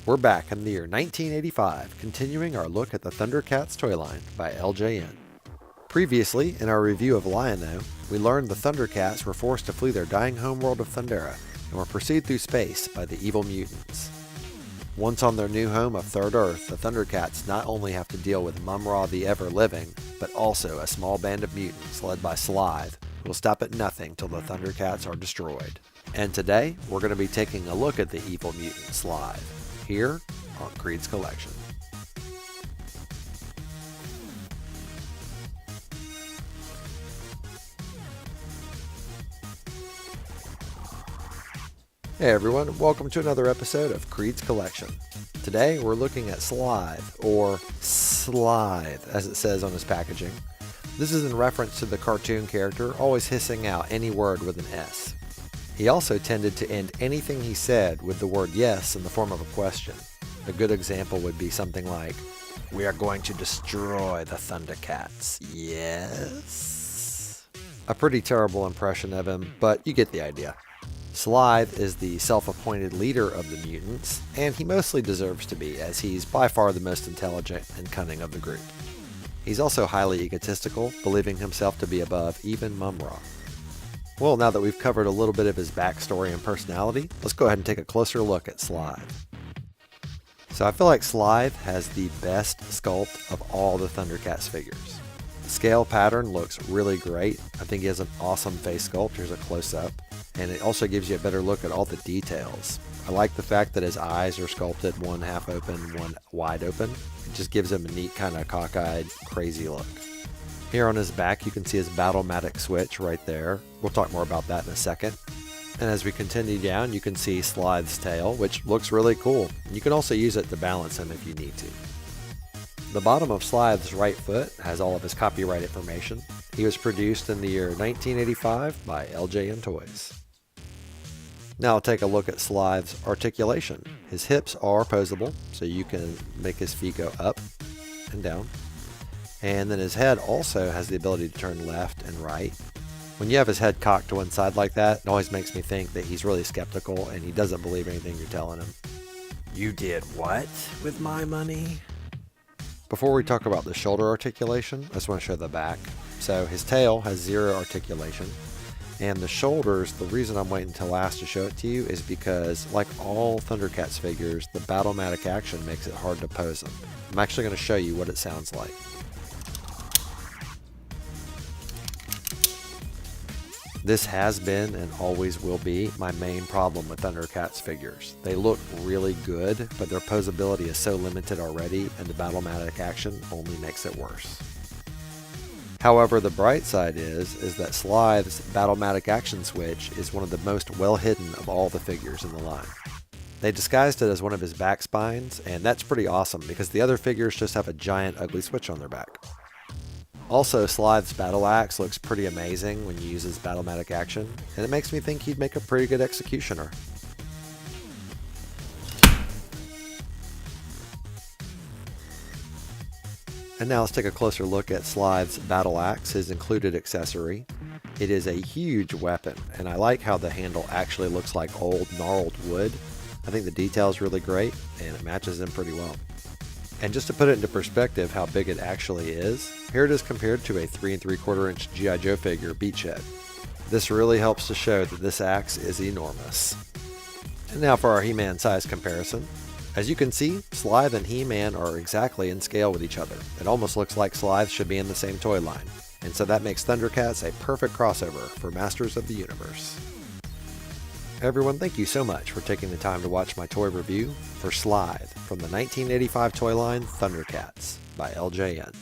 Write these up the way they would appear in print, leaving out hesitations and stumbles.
We're back in the year 1985, continuing our look at the ThunderCats toy line by LJN. Previously, in our review of Lion-O, we learned the ThunderCats were forced to flee their dying homeworld of Thundera and were pursued through space by the evil mutants. Once on their new home of Third Earth, the ThunderCats not only have to deal with mumm-ra the Ever-Living, but also a small band of mutants led by Slithe, who will stop at nothing till the ThunderCats are destroyed. And today, we're going to be taking a look at the evil mutant Slithe, here on Creed's Collection. Hey everyone, welcome to another episode of Creed's Collection. Today we're looking at Slithe, or Slithe as it says on his packaging. This is in reference to the cartoon character always hissing out any word with an S. He also tended to end anything he said with the word yes in the form of a question. A good example would be something like, "We are going to destroy the ThunderCats, yes?" A pretty terrible impression of him, but you get the idea. Slithe is the self-appointed leader of the mutants, and he mostly deserves to be, as he's by far the most intelligent and cunning of the group. He's also highly egotistical, believing himself to be above even mumm-ra. Well, now that we've covered a little bit of his backstory and personality, let's go ahead and take a closer look at Slithe. So I feel like Slithe has the best sculpt of all the ThunderCats figures. The scale pattern looks really great. I think he has an awesome face sculpt. Here's a close-up. And it also gives you a better look at all the details. I like the fact that his eyes are sculpted one half open, one wide open. It just gives him a neat kind of cockeyed, crazy look. Here on his back you can see his Battle-Matic switch right there. We'll talk more about that in a second. And as we continue down you can see Slithe's tail, which looks really cool. You can also use it to balance him if you need to. The bottom of Slithe's right foot has all of his copyright information. He was produced in the year 1985 by LJN Toys. Now I'll take a look at Slithe's articulation. His hips are posable, so you can make his feet go up and down. And then his head also has the ability to turn left and right. When you have his head cocked to one side like that, it always makes me think that he's really skeptical and he doesn't believe anything you're telling him. "You did what with my money?" Before we talk about the shoulder articulation, I just want to show the back. So his tail has zero articulation. And the shoulders, the reason I'm waiting until last to show it to you is because, like all ThunderCats figures, the Battle-Matic action makes it hard to pose them. I'm actually going to show you what it sounds like. This has been and always will be my main problem with ThunderCats figures. They look really good, but their posability is so limited already, and the Battle-Matic action only makes it worse. However, the bright side is that Slithe's Battle-Matic action switch is one of the most well hidden of all the figures in the line. They disguised it as one of his back spines, and that's pretty awesome because the other figures just have a giant ugly switch on their back. Also, Slithe's battle axe looks pretty amazing when you use his Battle-Matic action, and it makes me think he'd make a pretty good executioner. And now let's take a closer look at Slithe's battle axe, his included accessory. It is a huge weapon, and I like how the handle actually looks like old gnarled wood. I think the detail is really great, and it matches him pretty well. And just to put it into perspective how big it actually is, here it is compared to a 3 3/4 inch G.I. Joe figure Beachhead. This really helps to show that this axe is enormous. And now for our He-Man size comparison. As you can see, Slithe and He-Man are exactly in scale with each other. It almost looks like Slithe should be in the same toy line. And so that makes ThunderCats a perfect crossover for Masters of the Universe. Everyone, thank you so much for taking the time to watch my toy review for Slithe from the 1985 toy line ThunderCats by LJN.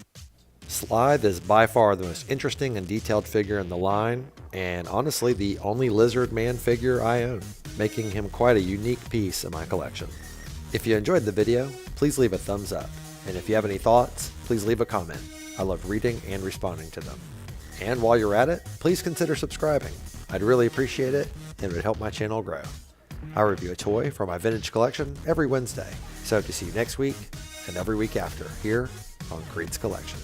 Slithe is by far the most interesting and detailed figure in the line, and honestly the only lizard man figure I own, making him quite a unique piece in my collection. If you enjoyed the video, please leave a thumbs up, and if you have any thoughts, please leave a comment. I love reading and responding to them. And while you're at it, please consider subscribing. I'd really appreciate it, and it would help my channel grow. I review a toy from my vintage collection every Wednesday, so hope to see you next week and every week after here on Creed's Collection.